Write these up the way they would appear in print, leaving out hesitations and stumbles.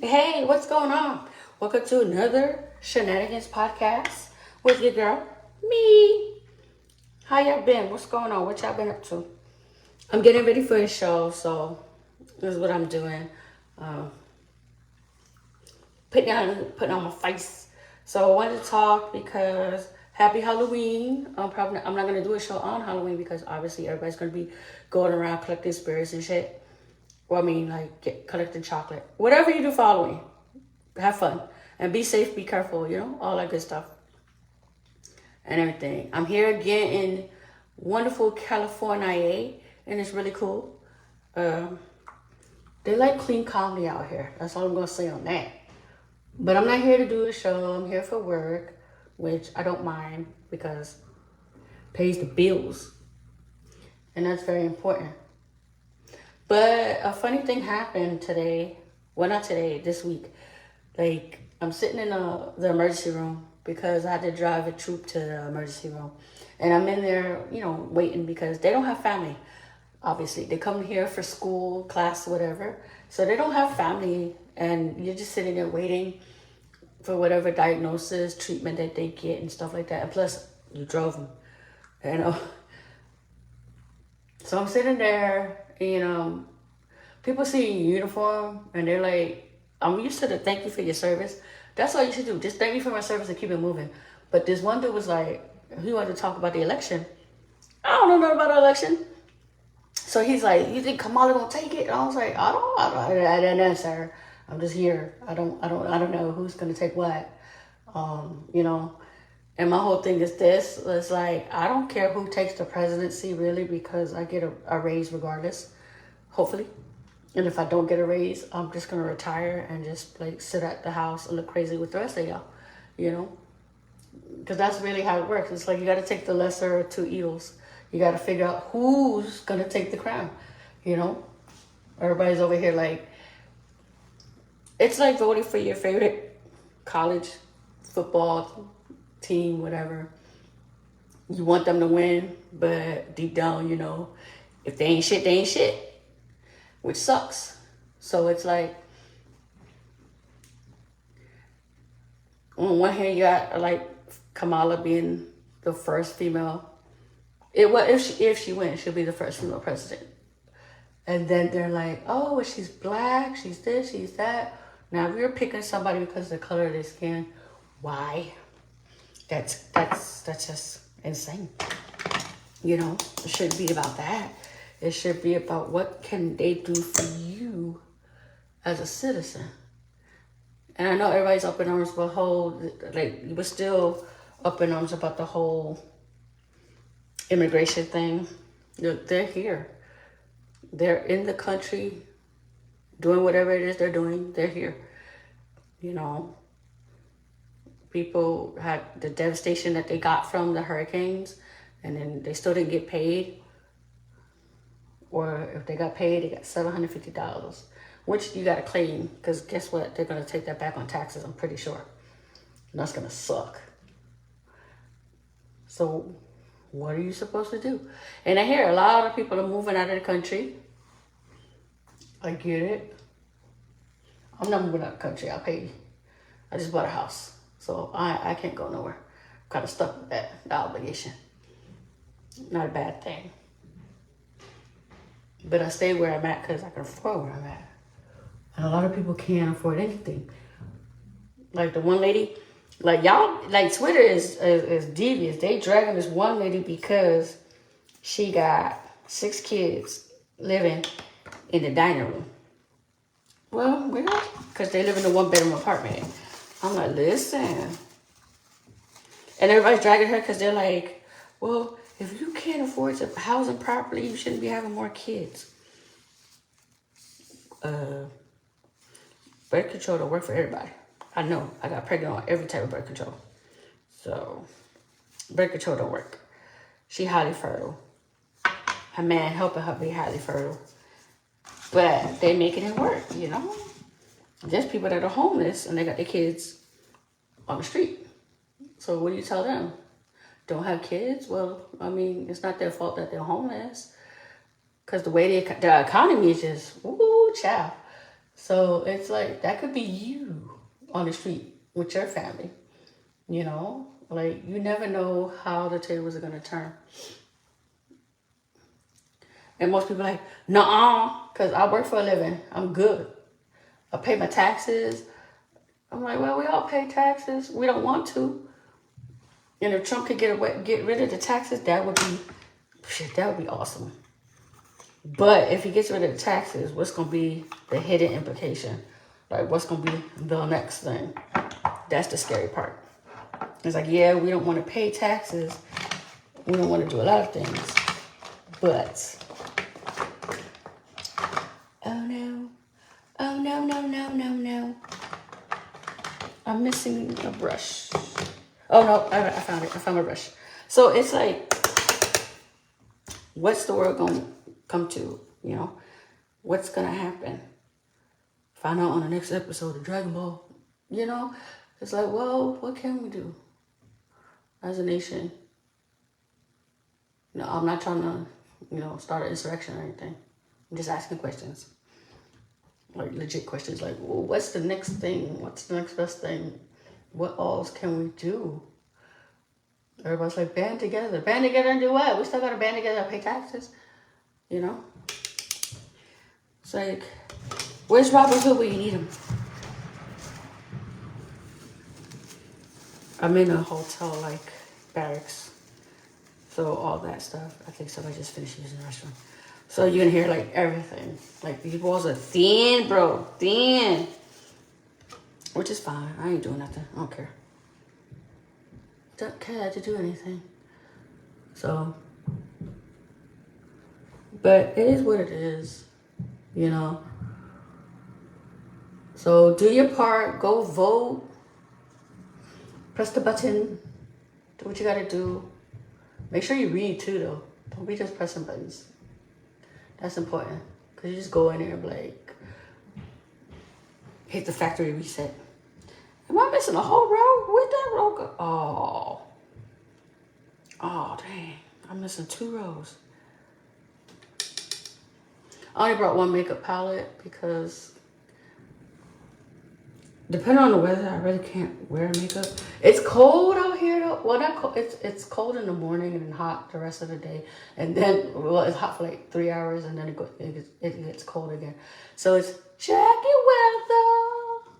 Hey, what's going on? Welcome to another Shenanigans podcast with your girl, me. How y'all been? What's going on? What y'all been up to? I'm getting ready for a show, so this is what I'm doing. Um, putting on my face. So I wanted to talk because Happy Halloween. I'm not gonna do a show on Halloween because obviously everybody's gonna be going around collecting spirits and shit. Well, I mean, like collecting chocolate. Whatever you do for Halloween, have fun and be safe, be careful, all that good stuff and everything. I'm here again in wonderful California, and it's really cool. Um, they like clean comedy out here. That's all I'm gonna say on that. But I'm not here to do a show. I'm here for work, which I don't mind because it pays the bills, and that's very important. But a funny thing happened today. Well, not today, this week. Like, I'm sitting in the emergency room because I had to drive a troop to the emergency room. And I'm in there, waiting because they don't have family, obviously. They come here for school, class, whatever. So they don't have family. And you're just sitting there waiting for whatever diagnosis, treatment that they get and stuff like that. And plus, you drove them, you know. So I'm sitting there, people see you in uniform and they're like, I'm used to the thank you for your service. That's all you should do. Just thank you for my service and keep it moving. But this one dude was like, he wanted to talk about the election. I don't know nothing about the election. So he's like, you think Kamala gonna take it? And I was like, I don't know, sir. I'm just here. I don't know who's gonna take what. You know. And my whole thing is this. It's like, I don't care who takes the presidency really because I get a raise regardless, hopefully. And if I don't get a raise, I'm just gonna retire and just like sit at the house and look crazy with the rest of y'all, because that's really how it works. It's like you got to take the lesser of two evils. You got to figure out who's gonna take the crown. Everybody's over here like, it's like voting for your favorite college football team, whatever. You want them to win, but deep down, if they ain't shit, they ain't shit. Which sucks. So it's like, on one hand, you got like Kamala being the first female. If she wins, she'll be the first female president. And then they're like, oh, well, she's black, she's this, she's that. Now, if you're picking somebody because of the color of their skin, why? That's just insane. It shouldn't be about that. It should be about what can they do for you as a citizen. And I know everybody's up in arms about we're still up in arms about the whole immigration thing. They're here. They're in the country doing whatever it is they're doing. They're here. People had the devastation that they got from the hurricanes, and then they still didn't get paid. Or if they got paid, they got $750, which you got to claim, because guess what? They're going to take that back on taxes, I'm pretty sure. And that's going to suck. So what are you supposed to do? And I hear a lot of people are moving out of the country. I get it. I'm not moving out of the country. I just bought a house. So I can't go nowhere. I'm kind of stuck with that obligation. Not a bad thing. But I stay where I'm at because I can afford where I'm at. And a lot of people can't afford anything. Like the one lady, like y'all, like Twitter is devious. They dragging this one lady because she got 6 kids living in the dining room. Well, because they live in a 1-bedroom apartment. I'm like, listen. And everybody's dragging her because they're like, well, if you can't afford to house them properly, you shouldn't be having more kids. Birth control don't work for everybody. I know. I got pregnant on every type of birth control. So, birth control don't work. She highly fertile. Her man helping her be highly fertile. But they making it work, There's people that are homeless and they got their kids on the street. So what do you tell them? Don't have kids? Well, I mean, it's not their fault that they're homeless. Because the way the economy is just, ooh, child. So it's like, that could be you on the street with your family, you know? Like, you never know how the tables are going to turn. And most people are like, nah, because I work for a living. I'm good. I pay my taxes. I'm like, well, we all pay taxes. We don't want to. And if Trump could get rid of the taxes, that would be awesome. But if he gets rid of the taxes, what's going to be the hidden implication? Like, what's going to be the next thing? That's the scary part. It's like, yeah, we don't want to pay taxes. We don't want to do a lot of things. But, oh no. Oh no, no, no, no, no. I'm missing a brush. Oh no, I found it. I found my brush. So it's like, what's the world going to come to? You know, what's going to happen? Find out on the next episode of Dragon Ball. You know, it's like, well, what can we do as a nation? No, I'm not trying to, start an insurrection or anything. I'm just asking questions. Like legit questions, like, well, what's the next thing? What's the next best thing? What else can we do? Everybody's like, band together. Band together and do what? We still got to band together and pay taxes. You know? It's like, where's Robin Hood when you need him? I'm in a hotel, like, barracks. So all that stuff. I think somebody just finished using the restroom. So you're going to hear, like, everything. Like, these walls are thin, bro. Thin. Which is fine. I ain't doing nothing. I don't care. Don't care to do anything. So. But it is what it is. You know. So do your part. Go vote. Press the button. Do what you got to do. Make sure you read, too, though. Don't be just pressing buttons. That's important, because you just go in there and like, hit the factory reset. Am I missing a whole row? Where'd that row go? Oh, dang. I'm missing 2 rows. I only brought 1 makeup palette because depending on the weather, I really can't wear makeup. It's cold out here though. Well, not cold. It's cold in the morning and hot the rest of the day. And then, it's hot for like 3 hours and then it gets cold again. So it's jacket weather.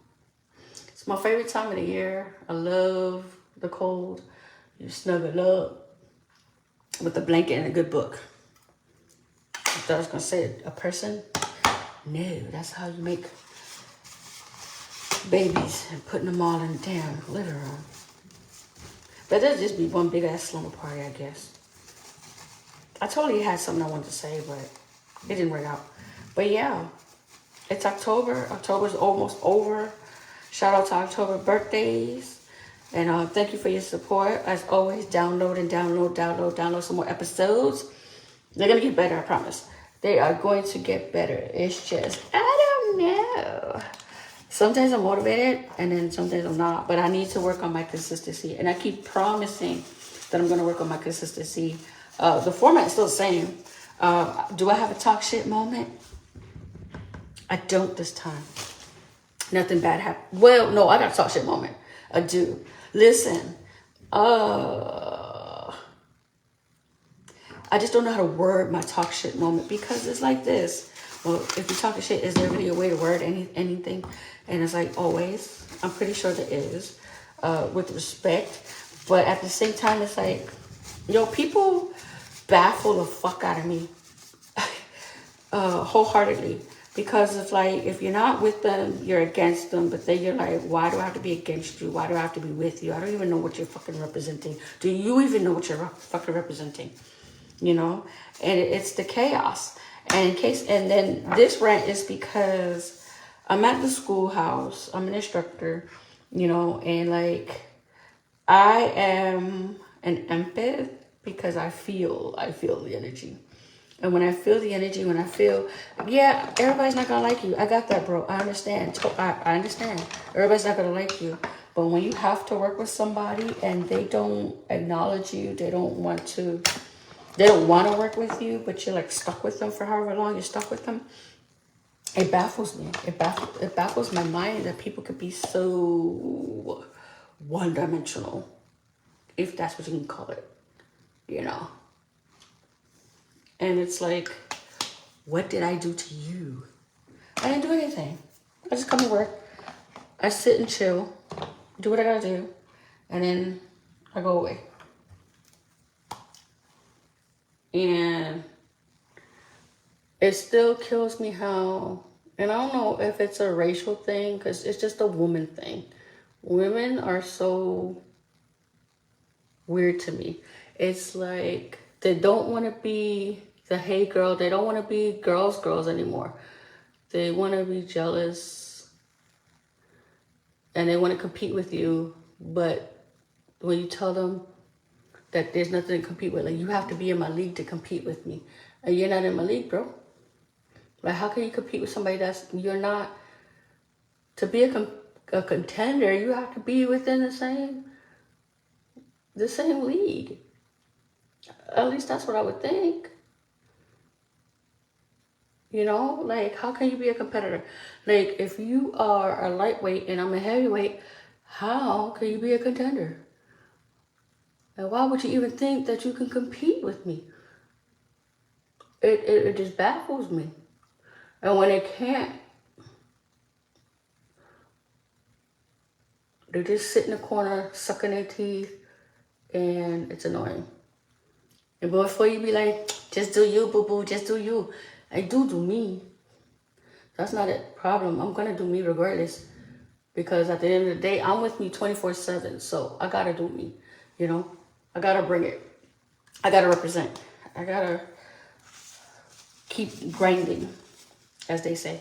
It's my favorite time of the year. I love the cold. You snuggle up with a blanket and a good book. I thought I was going to say a person. No, that's how you make babies and putting them all in the damn living room. But that'd just be one big ass slumber party, I guess. I totally had something I wanted to say, but it didn't work out. But yeah, it's October. October's almost over. Shout out to October birthdays. And thank you for your support. As always, download some more episodes. They're going to get better, I promise. They are going to get better. It's just, I don't know. Sometimes I'm motivated and then sometimes I'm not. But I need to work on my consistency. And I keep promising that I'm going to work on my consistency. The format is still the same. Do I have a talk shit moment? I don't this time. Nothing bad happened. Well, no, I got a talk shit moment. I do. Listen. I just don't know how to word my talk shit moment because it's like this. Well, if you're talking shit, is there really a way to word anything? And it's like always. I'm pretty sure there is. With respect. But at the same time, it's like, people baffle the fuck out of me. Wholeheartedly. Because it's like, if you're not with them, you're against them. But then you're like, why do I have to be against you? Why do I have to be with you? I don't even know what you're fucking representing. Do you even know what you're fucking representing? And it's the chaos. And then this rant is because I'm at the schoolhouse. I'm an instructor, and like, I am an empath because I feel the energy. And when I feel the energy, everybody's not going to like you. I got that, bro. I understand. I understand. Everybody's not going to like you. But when you have to work with somebody and they don't acknowledge you, they don't want to work with you, but you're like stuck with them for however long you're stuck with them. It baffles me. It baffles my mind that people could be so one-dimensional, if that's what you can call it, you know. And it's like, what did I do to you? I didn't do anything. I just come to work. I sit and chill, do what I gotta do, and then I go away. And it still kills me how, and I don't know if it's a racial thing, because it's just a woman thing. Women are so weird to me. It's like they don't want to be the hey girl. They don't want to be girls anymore. They want to be jealous and they want to compete with you. But when you tell them that there's nothing to compete with, like you have to be in my league to compete with me, and you're not in my league, bro. Like, how can you compete with somebody you're not? To be a contender, you have to be within the same league. At least that's what I would think. You know, like, how can you be a competitor? Like, if you are a lightweight and I'm a heavyweight, how can you be a contender? And why would you even think that you can compete with me? It just baffles me. And when they can't, they just sit in the corner, sucking their teeth, and it's annoying. And before you be like, just do you, boo-boo, just do you. I do me. That's not a problem. I'm going to do me regardless. Because at the end of the day, I'm with me 24/7. So I got to do me, you know. I got to bring it. I got to represent. I got to keep grinding, as they say.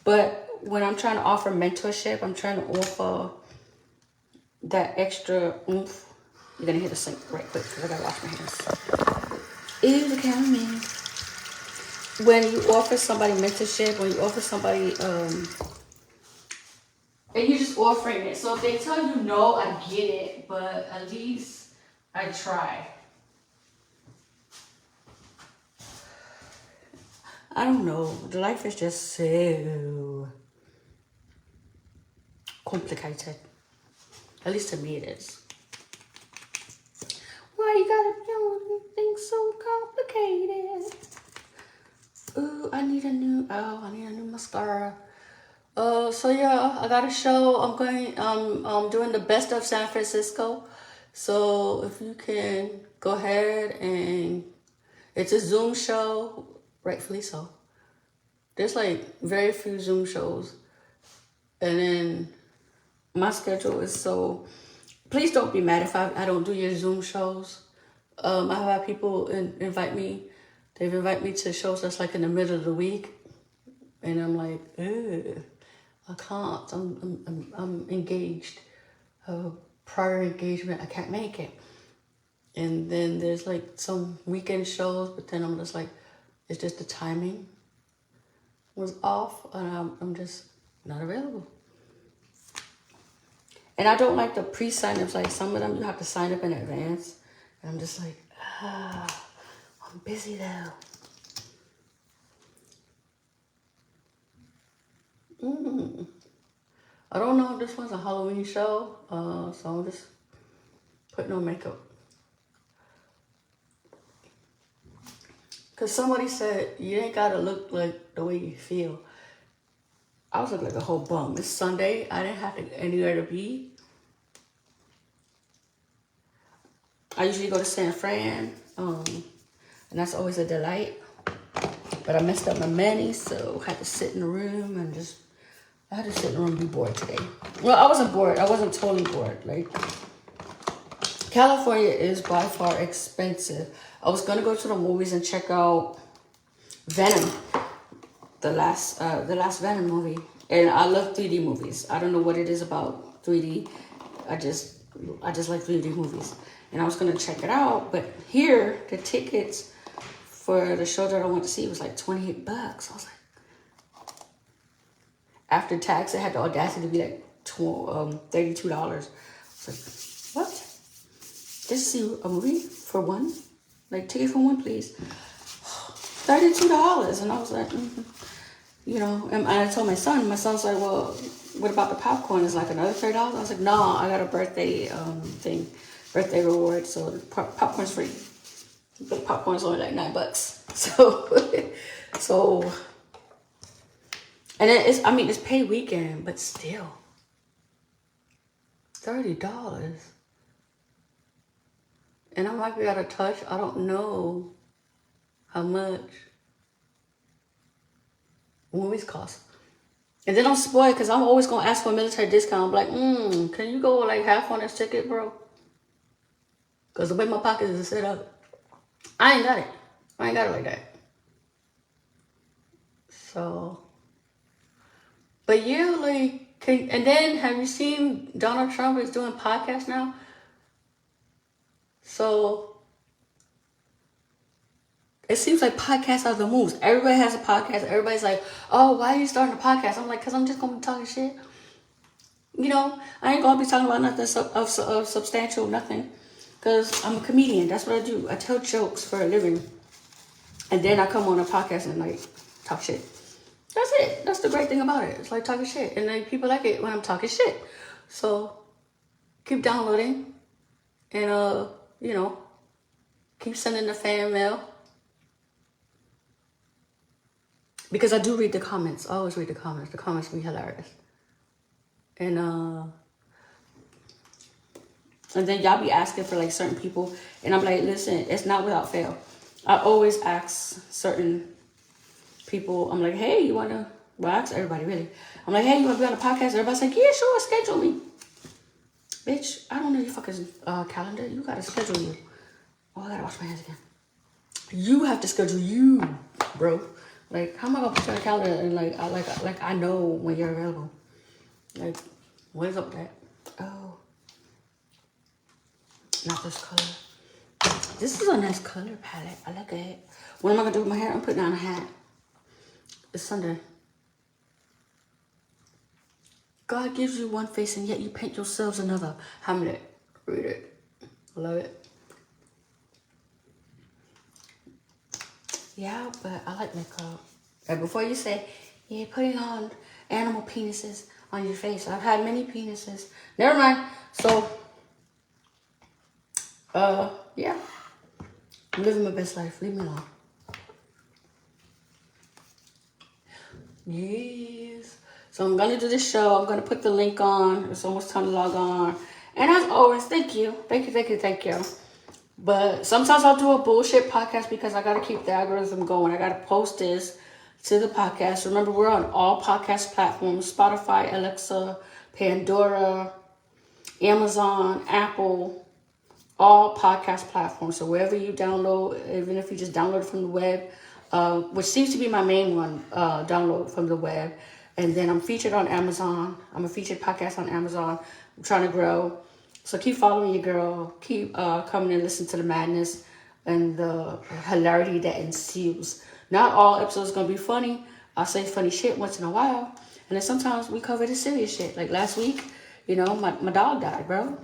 But when I'm trying to offer mentorship, I'm trying to offer that extra oomph. You're going to hit the sink right quick because I got to wash my hands. Ew, the cameraman. When you offer somebody mentorship, when you offer somebody, and you're just offering it. So if they tell you no, I get it, but at least I try. I don't know. The life is just so complicated. At least to me it is. Why you gotta do things so complicated? Ooh, I need a new mascara. So yeah, I got a show. I'm doing the best of San Francisco. So if you can go ahead, and it's a Zoom show, rightfully so. There's like very few Zoom shows. And then my schedule is so, please don't be mad if I don't do your Zoom shows. I've had people invite me. They've invited me to shows that's like in the middle of the week. And I'm like, I can't. I'm engaged. Prior engagement, I can't make it. And then there's like some weekend shows, but then I'm just like, it's just the timing was off, and I'm just not available. And I don't like the pre-sign-ups. Like some of them, you have to sign up in advance. And I'm just like, I'm busy though. I don't know if this one's a Halloween show, so I'm just putting on makeup. Because somebody said, you ain't got to look like the way you feel. I was looking like a whole bum. It's Sunday. I didn't have anywhere to be. I usually go to San Fran, and that's always a delight. But I messed up my money, so I had to sit in the room and I had to sit in the room and be bored today. Well, I wasn't bored. I wasn't totally bored. Like, California is by far expensive. I was gonna go to the movies and check out Venom, the last Venom movie. And I love 3D movies. I don't know what it is about 3D. I just like 3D movies. And I was gonna check it out, but here the tickets for the show that I went to see was like $28. I was like, after tax, it had the audacity to be like $32. I was like, what? Just see a movie for one? Like, ticket for one, please. $32. And I was like, you know, and I told my son's like, well, what about the popcorn? It's like another $30. I was like, no, I got a birthday birthday reward, so the popcorn's free. But popcorn's only like $9. So and it's paid weekend, but still $30. And I might be out of touch. I don't know how much movies cost. And then I'm spoiled because I'm always going to ask for a military discount. I'm like, can you go like half on this ticket, bro? Because the way my pockets is set up, I ain't got it. I ain't got it like that. So, but yeah, like, and then have you seen Donald Trump is doing podcasts now? So, it seems like podcasts are the moves. Everybody has a podcast. Everybody's like, oh, why are you starting a podcast? I'm like, because I'm just going to be talking shit. You know, I ain't going to be talking about nothing of substantial, nothing. Because I'm a comedian. That's what I do. I tell jokes for a living. And then I come on a podcast and, like, talk shit. That's it. That's the great thing about it. It's like talking shit. And then people like it when I'm talking shit. So, keep downloading. And, you know, keep sending the fan mail. Because I do read the comments. I always read the comments. The comments be hilarious. And then y'all be asking for like certain people. And I'm like, listen, it's not without fail. I always ask certain people. I'm like, hey, you want to... Well, I ask everybody, really. I'm like, hey, you want to be on a podcast? Everybody's like, yeah, sure, schedule me. Bitch, I don't know your fucking calendar. You got to schedule you. Oh, I got to wash my hands again. You have to schedule you, bro. Like, how am I gonna put you on the calendar and like I know when you're available? Like, what is up with that? Oh, not this color. This is a nice color palette. I like it. What am I gonna do with my hair? I'm putting on a hat. It's Sunday. God gives you one face and yet you paint yourselves another. Hamlet. Read it. I love it. Yeah, but I like makeup. And before you say, yeah, putting on animal penises on your face. I've had many penises. Never mind. So, yeah. I'm living my best life. Leave me alone. Yes. So I'm going to do this show. I'm going to put the link on. It's almost time to log on. And as always, thank you. Thank you, thank you, thank you. But sometimes I'll do a bullshit podcast because I got to keep the algorithm going. I got to post this to the podcast. Remember, we're on all podcast platforms. Spotify, Alexa, Pandora, Amazon, Apple, all podcast platforms. So wherever you download, even if you just download it from the web, which seems to be my main one, download from the web. And then I'm featured on Amazon. I'm a featured podcast on Amazon. I'm trying to grow. So keep following your girl. Keep coming and listen to the madness and the hilarity that ensues. Not all episodes going to be funny. I say funny shit once in a while. And then sometimes we cover the serious shit. Like last week, you know, my dog died, bro.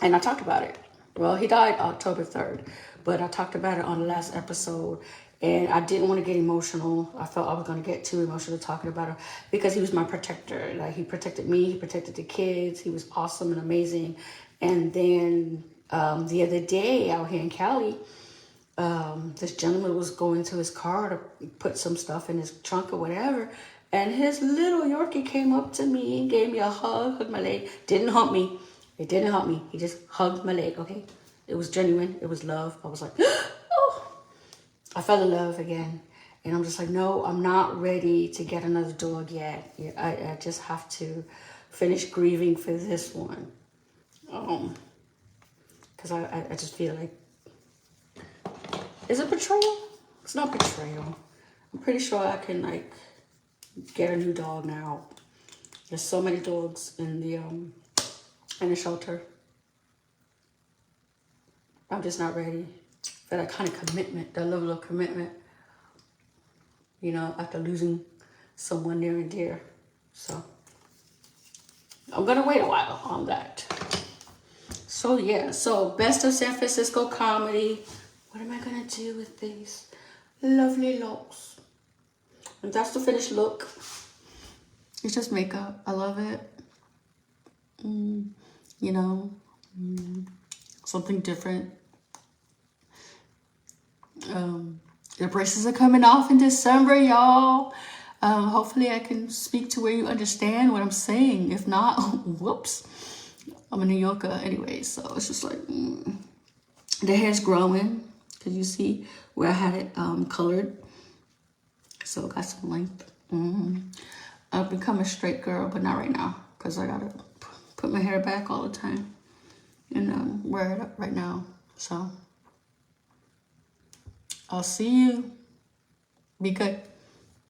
And I talked about it. Well, he died October 3rd. But I talked about it on the last episode. And I didn't want to get emotional. I felt I was going to get too emotional talking about him because he was my protector. Like, he protected me. He protected the kids. He was awesome and amazing. And then the other day out here in Cali, this gentleman was going to his car to put some stuff in his trunk or whatever. And his little Yorkie came up to me and gave me a hug, hugged my leg. Didn't hump me. It didn't hump me. He just hugged my leg, okay? It was genuine. It was love. I was like, oh. I fell in love again. And I'm just like, no, I'm not ready to get another dog yet. I just have to finish grieving for this one. Because I just feel like, is it betrayal? It's not betrayal. I'm pretty sure I can like get a new dog now. There's so many dogs in the shelter. I'm just not ready for that kind of commitment, that level of commitment, you know, after losing someone near and dear. So I'm going to wait a while on that. So, yeah. So, Best of San Francisco Comedy. What am I going to do with these? lovely looks. And that's the finished look. It's just makeup. I love it. You know, something different. The braces are coming off in December, y'all. Hopefully I can speak to where you understand what I'm saying. If not, whoops. I'm a New Yorker anyway, so it's just like, the hair's growing. Because you see where I had it colored. So it got some length. I've become a straight girl, but not right now. Because I got to put my hair back all the time. And wear it up right now. So I'll see you. Be good.